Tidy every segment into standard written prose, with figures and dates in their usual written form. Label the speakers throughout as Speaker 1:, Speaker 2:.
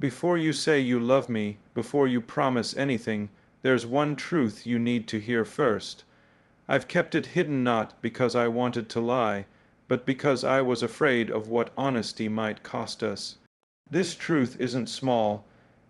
Speaker 1: Before you say you love me, before you promise anything, there's one truth you need to hear first. I've kept it hidden not because I wanted to lie, but because I was afraid of what honesty might cost us. This truth isn't small.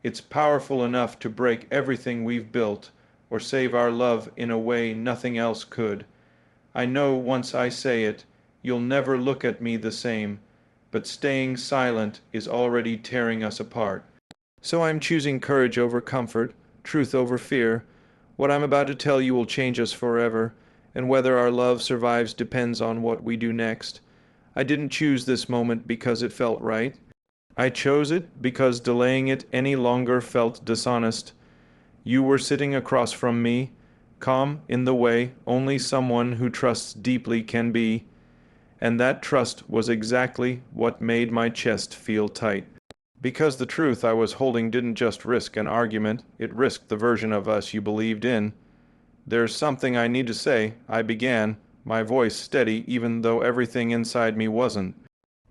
Speaker 1: It's powerful enough to break everything we've built, or save our love in a way nothing else could. I know once I say it, you'll never look at me the same, but staying silent is already tearing us apart. So I'm choosing courage over comfort, truth over fear. What I'm about to tell you will change us forever, and whether our love survives depends on what we do next. I didn't choose this moment because it felt right. I chose it because delaying it any longer felt dishonest. You were sitting across from me, calm in the way only someone who trusts deeply can be, and that trust was exactly what made my chest feel tight. Because the truth I was holding didn't just risk an argument, it risked the version of us you believed in. "There's something I need to say," I began, my voice steady even though everything inside me wasn't.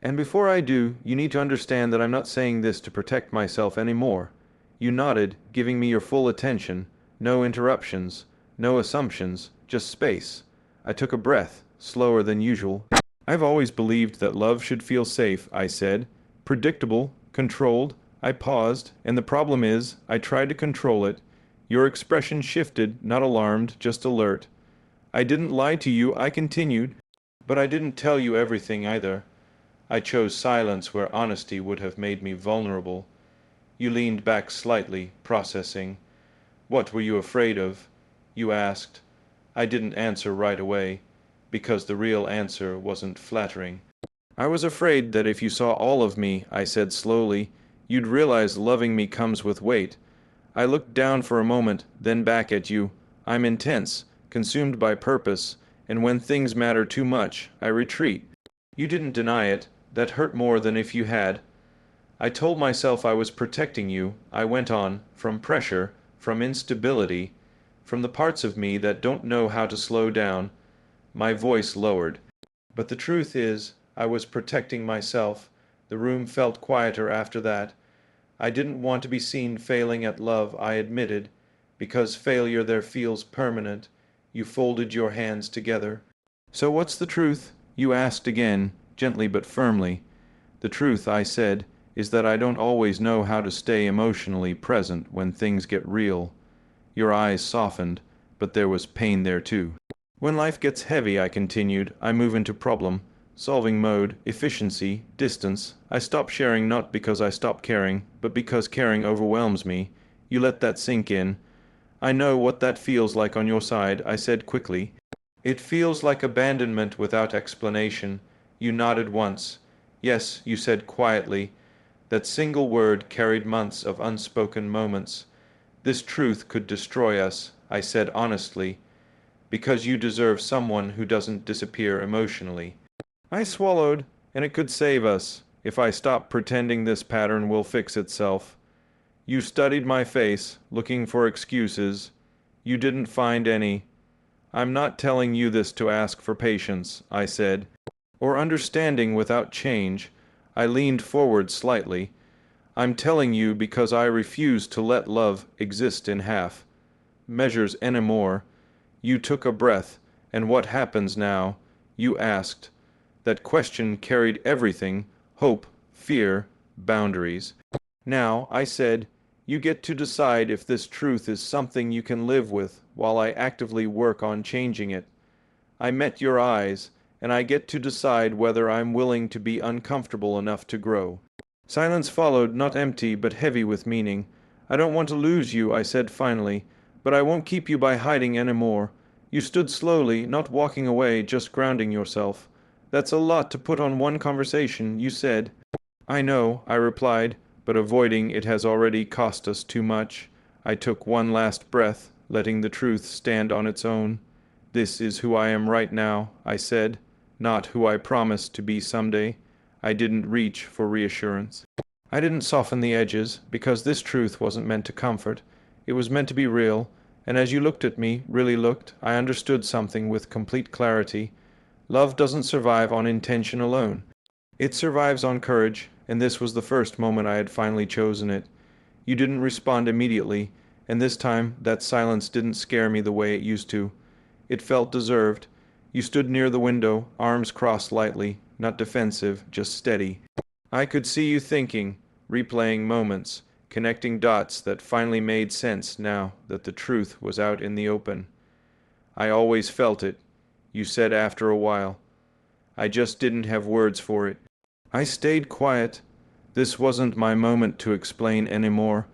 Speaker 1: "And before I do, you need to understand that I'm not saying this to protect myself anymore." You nodded, giving me your full attention. No interruptions, no assumptions, just space. I took a breath, slower than usual. "I've always believed that love should feel safe," I said. "Predictable, controlled." I paused, and the problem is, I tried to control it. Your expression shifted, not alarmed, just alert. "I didn't lie to you," I continued. "But I didn't tell you everything either. I chose silence where honesty would have made me vulnerable." You leaned back slightly, processing. "What were you afraid of?" you asked. I didn't answer right away, because the real answer wasn't flattering. "I was afraid that if you saw all of me," I said slowly, "you'd realize loving me comes with weight." I looked down for a moment, then back at you. I'm intense, consumed by purpose, and when things matter too much, I retreat. You didn't deny it. That hurt more than if you had. I told myself I was protecting you. I went on, from pressure, from instability, from the parts of me that don't know how to slow down. My voice lowered. But the truth is, I was protecting myself. The room felt quieter after that. I didn't want to be seen failing at love, I admitted, because failure there feels permanent. You folded your hands together. "So what's the truth?" you asked again, gently but firmly. "The truth," I said, "is that I don't always know how to stay emotionally present when things get real." Your eyes softened, but there was pain there too. "When life gets heavy," I continued, "I move into problem-solving mode, efficiency, distance. I stop sharing not because I stop caring, but because caring overwhelms me." You let that sink in. "I know what that feels like on your side," I said quickly. "It feels like abandonment without explanation." You nodded once. "Yes," you said quietly. That single word carried months of unspoken moments. "This truth could destroy us," I said honestly, "because you deserve someone who doesn't disappear emotionally." I swallowed, "And it could save us, if I stop pretending this pattern will fix itself." You studied my face, looking for excuses. You didn't find any. "I'm not telling you this to ask for patience," I said, "or understanding without change." I leaned forward slightly. "I'm telling you because I refuse to let love exist in half measures anymore." You took a breath. "And what happens now?" you asked. That question carried everything: hope, fear, boundaries. "Now," I said, "you get to decide if this truth is something you can live with while I actively work on changing it." I met your eyes, and I get to decide whether I'm willing to be uncomfortable enough to grow. Silence followed, not empty, but heavy with meaning. "I don't want to lose you," I said finally, "but I won't keep you by hiding anymore." You stood slowly, not walking away, just grounding yourself. "That's a lot to put on one conversation," you said. "I know," I replied, "but avoiding it has already cost us too much." I took one last breath, letting the truth stand on its own. "This is who I am right now," I said, "not who I promised to be someday." I didn't reach for reassurance. I didn't soften the edges, because this truth wasn't meant to comfort. It was meant to be real, and as you looked at me, really looked, I understood something with complete clarity. Love doesn't survive on intention alone. It survives on courage, and this was the first moment I had finally chosen it. You didn't respond immediately, and this time that silence didn't scare me the way it used to. It felt deserved. You stood near the window, arms crossed lightly, not defensive, just steady. I could see you thinking, replaying moments, connecting dots that finally made sense now that the truth was out in the open. I always felt it, you said after a while. I just didn't have words for it. I stayed quiet. This wasn't my moment to explain anymore.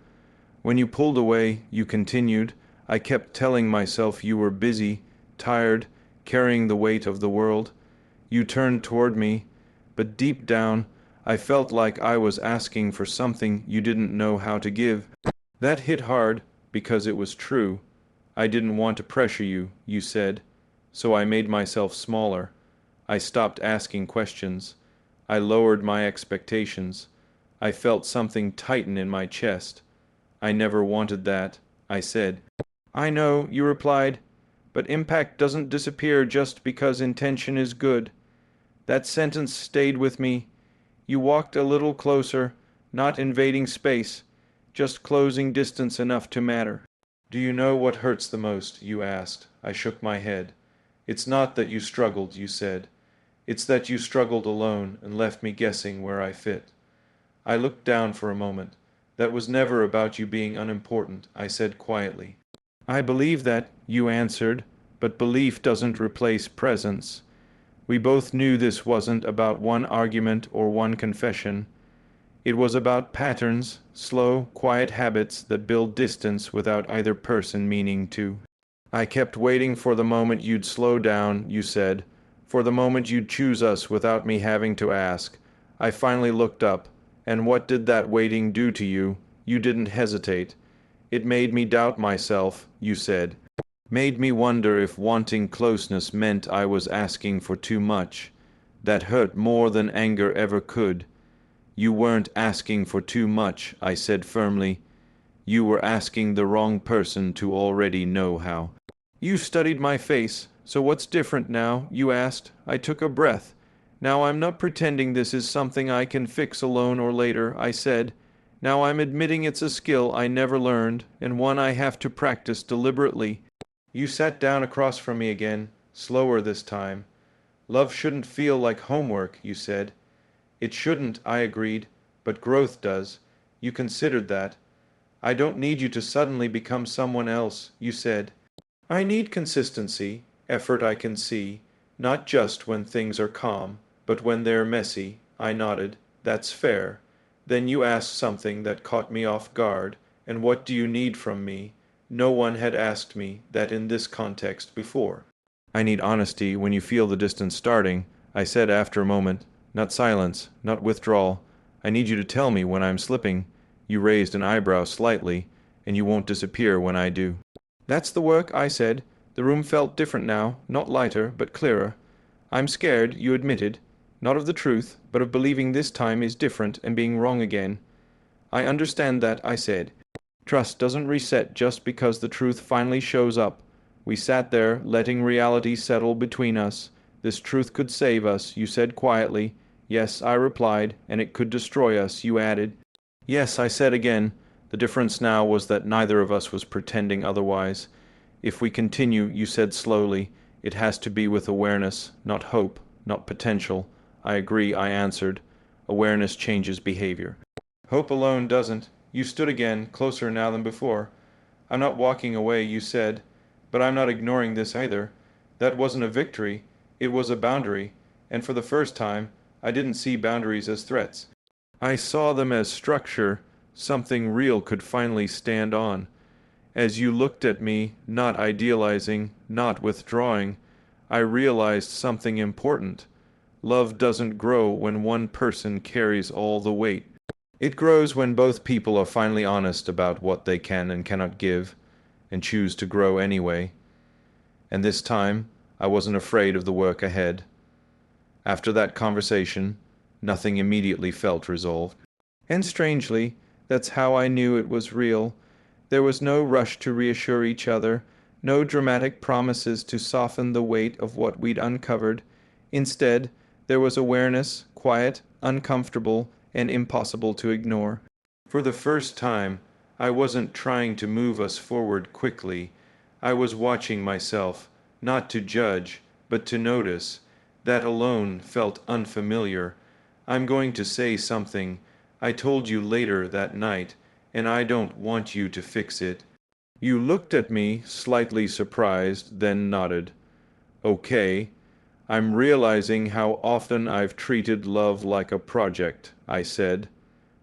Speaker 1: When you pulled away, you continued. I kept telling myself you were busy, tired, carrying the weight of the world. You turned toward me, but deep down, I felt like I was asking for something you didn't know how to give. That hit hard because it was true. I didn't want to pressure you, you said, so I made myself smaller. I stopped asking questions. I lowered my expectations. I felt something tighten in my chest. I never wanted that, I said. I know, you replied, but impact doesn't disappear just because intention is good. That sentence stayed with me. You walked a little closer, not invading space, just closing distance enough to matter. Do you know what hurts the most? You asked. I shook my head. It's not that you struggled, you said. It's that you struggled alone and left me guessing where I fit. I looked down for a moment. That was never about you being unimportant, I said quietly. I believe that, you answered, but belief doesn't replace presence. We both knew this wasn't about one argument or one confession. It was about patterns, slow, quiet habits that build distance without either person meaning to. I kept waiting for the moment you'd slow down, you said, for the moment you'd choose us without me having to ask. I finally looked up, and what did that waiting do to you? You didn't hesitate. It made me doubt myself, you said. Made me wonder if wanting closeness meant I was asking for too much. That hurt more than anger ever could. You weren't asking for too much, I said firmly. You were asking the wrong person to already know how. You studied my face, so what's different now? You asked. I took a breath. Now I'm not pretending this is something I can fix alone or later, I said. Now I'm admitting it's a skill I never learned, and one I have to practice deliberately. You sat down across from me again, slower this time. Love shouldn't feel like homework, you said. It shouldn't, I agreed, but growth does. You considered that. I don't need you to suddenly become someone else, you said. I need consistency, effort I can see, not just when things are calm, but when they're messy. I nodded. That's fair. Then you asked something that caught me off guard. And what do you need from me? No one had asked me that in this context before. I need honesty when you feel the distance starting, I said after a moment. Not silence, not withdrawal. I need you to tell me when I'm slipping. You raised an eyebrow slightly, and you won't disappear when I do. That's the work, I said. The room felt different now, not lighter, but clearer. I'm scared, you admitted. Not of the truth, but of believing this time is different and being wrong again. I understand that, I said. Trust doesn't reset just because the truth finally shows up. We sat there, letting reality settle between us. This truth could save us, you said quietly. Yes, I replied, and it could destroy us, you added. Yes, I said again. The difference now was that neither of us was pretending otherwise. If we continue, you said slowly, it has to be with awareness, not hope, not potential. I agree, I answered. Awareness changes behavior. Hope alone doesn't. You stood again, closer now than before. I'm not walking away, you said, but I'm not ignoring this either. That wasn't a victory, it was a boundary, and for the first time, I didn't see boundaries as threats. I saw them as structure, something real could finally stand on. As you looked at me, not idealizing, not withdrawing, I realized something important. Love doesn't grow when one person carries all the weight. It grows when both people are finally honest about what they can and cannot give, and choose to grow anyway. And this time, I wasn't afraid of the work ahead. After that conversation, nothing immediately felt resolved. And strangely, that's how I knew it was real. There was no rush to reassure each other, no dramatic promises to soften the weight of what we'd uncovered. Instead, there was awareness, quiet, uncomfortable, and impossible to ignore. For the first time, I wasn't trying to move us forward quickly. I was watching myself, not to judge, but to notice. That alone felt unfamiliar. I'm going to say something I told you later that night, and I don't want you to fix it. You looked at me, slightly surprised, then nodded. Okay. I'm realizing how often I've treated love like a project, I said.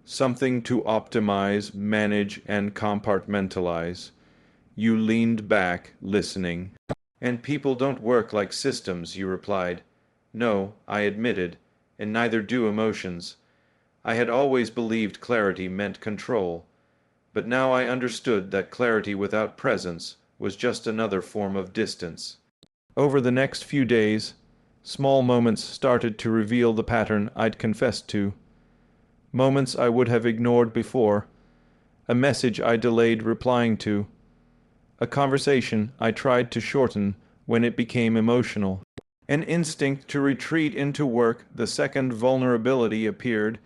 Speaker 1: Something to optimize, manage, and compartmentalize. You leaned back, listening. And people don't work like systems, you replied. No, I admitted, and neither do emotions. I had always believed clarity meant control, but now I understood that clarity without presence was just another form of distance. Over the next few days, small moments started to reveal the pattern I'd confessed to. Moments I would have ignored before, a message I delayed replying to, a conversation I tried to shorten when it became emotional. An instinct to retreat into work the second vulnerability appeared.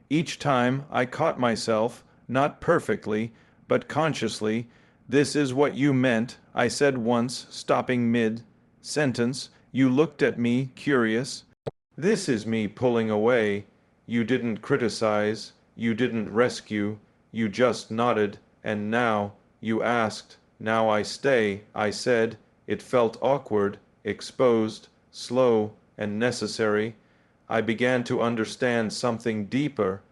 Speaker 1: Each time I caught myself, not perfectly, but consciously. "This is what you meant," I said once, stopping mid-sentence. You looked at me, curious. "This is me pulling away." You didn't criticize, you didn't rescue, you just nodded, and now, you asked. "Now I stay," I said. It felt awkward, exposed, slow, and necessary. I began to understand something deeper.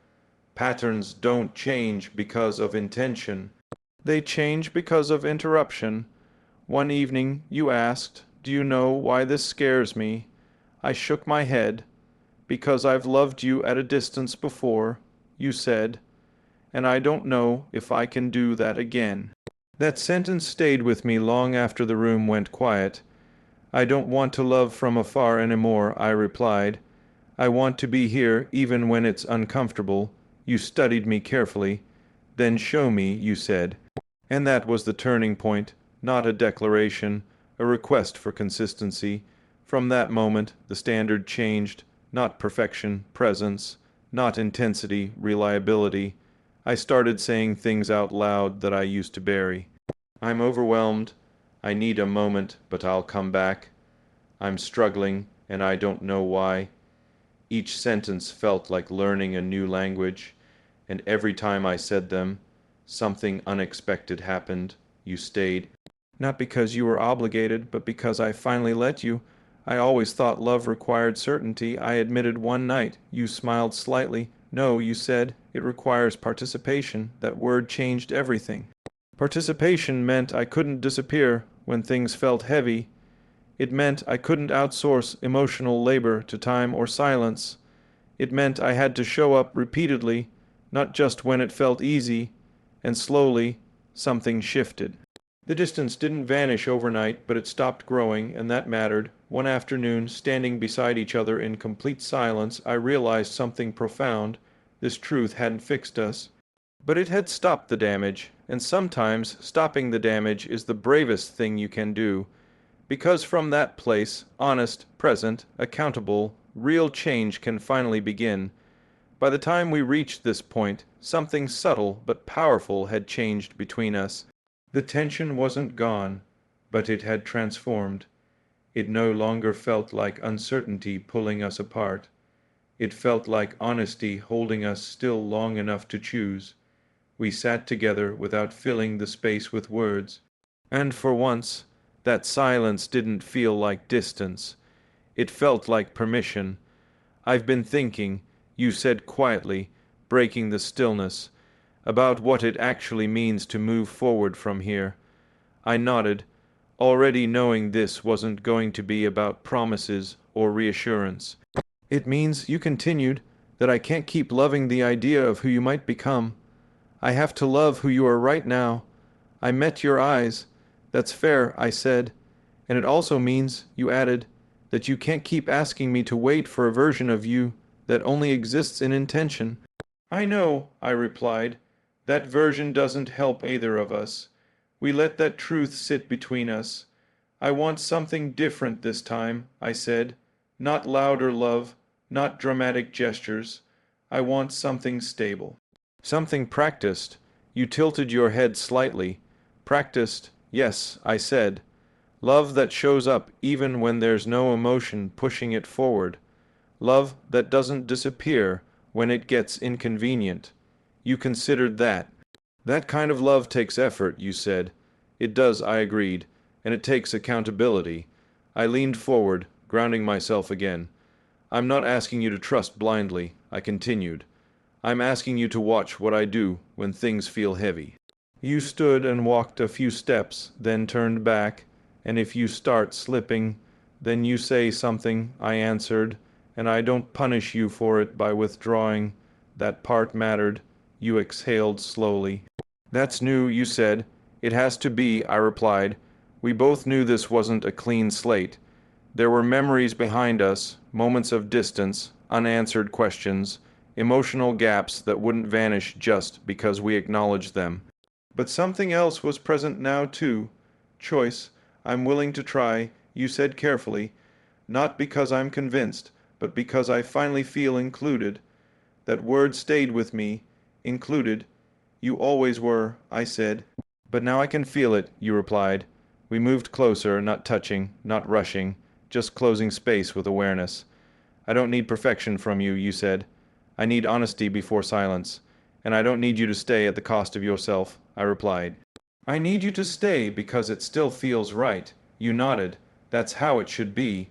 Speaker 1: Patterns don't change because of intention. They change because of interruption. One evening you asked, "Do you know why this scares me?" I shook my head. "Because I've loved you at a distance before," you said, "and I don't know if I can do that again." That sentence stayed with me long after the room went quiet. "I don't want to love from afar anymore," I replied. "I want to be here even when it's uncomfortable." You studied me carefully. "Then show me," you said. And that was the turning point, not a declaration, a request for consistency. From that moment, the standard changed. Not perfection, presence. Not intensity, reliability. I started saying things out loud that I used to bury. "I'm overwhelmed. I need a moment, but I'll come back. I'm struggling, and I don't know why." Each sentence felt like learning a new language, and every time I said them, something unexpected happened. You stayed. Not because you were obligated, but because I finally let you. I always thought love required certainty, I admitted one night. You smiled slightly. "No," you said, "it requires participation." That word changed everything. Participation meant I couldn't disappear when things felt heavy. It meant I couldn't outsource emotional labor to time or silence. It meant I had to show up repeatedly, not just when it felt easy, and slowly something shifted. The distance didn't vanish overnight, but it stopped growing, and that mattered. One afternoon, standing beside each other in complete silence, I realized something profound. This truth hadn't fixed us, but it had stopped the damage, and sometimes stopping the damage is the bravest thing you can do. Because from that place, honest, present, accountable, real change can finally begin. By the time we reached this point, something subtle but powerful had changed between us. The tension wasn't gone, but it had transformed. It no longer felt like uncertainty pulling us apart. It felt like honesty holding us still long enough to choose. We sat together without filling the space with words. And for once, that silence didn't feel like distance. It felt like permission. "I've been thinking," you said quietly, breaking the stillness, "about what it actually means to move forward from here." I nodded, already knowing this wasn't going to be about promises or reassurance. "It means," you continued, "that I can't keep loving the idea of who you might become. I have to love who you are right now. I met your eyes. That's fair," I said. "And it also means," you added, "that you can't keep asking me to wait for a version of you that only exists in intention." "I know," I replied. "That version doesn't help either of us. We let that truth sit between us. I want something different this time," I said. "Not louder love, not dramatic gestures. I want something stable. Something practiced. You tilted your head slightly. Practiced, yes, I said. Love that shows up even when there's no emotion pushing it forward. Love that doesn't disappear when it gets inconvenient. You considered that. That kind of love takes effort, you said. It does, I agreed, and it takes accountability. I leaned forward, grounding myself again. I'm not asking you to trust blindly, I continued. I'm asking you to watch what I do when things feel heavy. You stood and walked a few steps, then turned back, and if you start slipping, then you say something, I answered, and I don't punish you for it by withdrawing. That part mattered. You exhaled slowly. That's new, you said. It has to be, I replied. We both knew this wasn't a clean slate. There were memories behind us, moments of distance, unanswered questions, emotional gaps that wouldn't vanish just because we acknowledged them. But something else was present now, too. Choice. I'm willing to try, you said carefully, not because I'm convinced, but because I finally feel included. That word stayed with me. Included. You always were, I said. But now I can feel it, you replied. We moved closer, not touching, not rushing, just closing space with awareness. I don't need perfection from you, you said. I need honesty before silence. And I don't need you to stay at the cost of yourself, I replied. I need you to stay because it still feels right. You nodded. That's how it should be.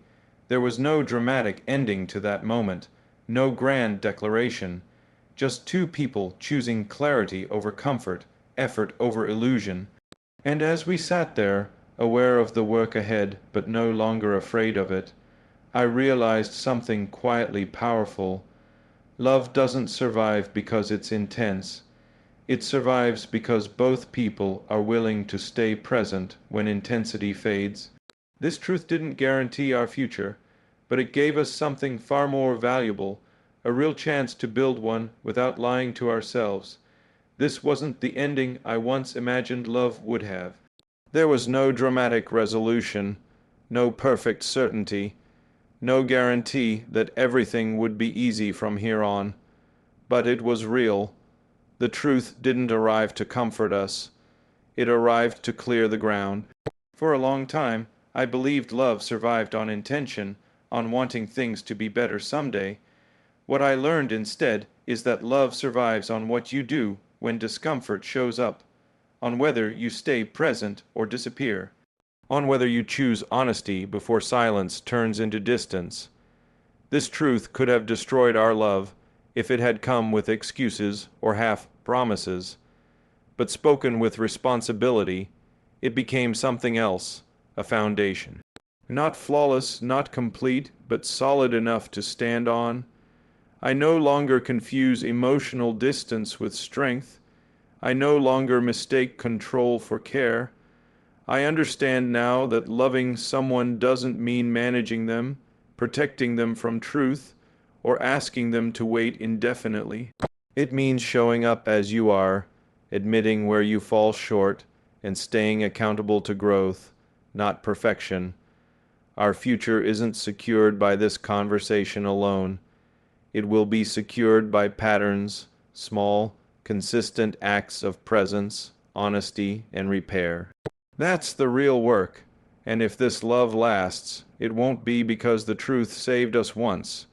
Speaker 1: There was no dramatic ending to that moment, no grand declaration. Just two people choosing clarity over comfort, effort over illusion. And as we sat there, aware of the work ahead but no longer afraid of it, I realized something quietly powerful. Love doesn't survive because it's intense. It survives because both people are willing to stay present when intensity fades. This truth didn't guarantee our future, but it gave us something far more valuable, a real chance to build one without lying to ourselves. This wasn't the ending I once imagined love would have. There was no dramatic resolution, no perfect certainty, no guarantee that everything would be easy from here on. But it was real. The truth didn't arrive to comfort us. It arrived to clear the ground. For a long time, I believed love survived on intention, on wanting things to be better someday. What I learned instead is that love survives on what you do when discomfort shows up, on whether you stay present or disappear, on whether you choose honesty before silence turns into distance. This truth could have destroyed our love if it had come with excuses or half promises, but spoken with responsibility, it became something else, a foundation. Not flawless, not complete, but solid enough to stand on. I no longer confuse emotional distance with strength. I no longer mistake control for care. I understand now that loving someone doesn't mean managing them, protecting them from truth, or asking them to wait indefinitely. It means showing up as you are, admitting where you fall short, and staying accountable to growth, not perfection. Our future isn't secured by this conversation alone. It will be secured by patterns, small, consistent acts of presence, honesty, and repair. That's the real work, and if this love lasts, it won't be because the truth saved us once.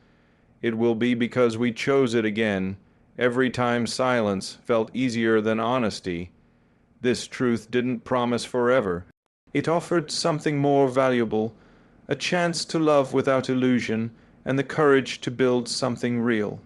Speaker 1: It will be because we chose it again, every time silence felt easier than honesty. This truth didn't promise forever. It offered something more valuable, a chance to love without illusion, and the courage to build something real.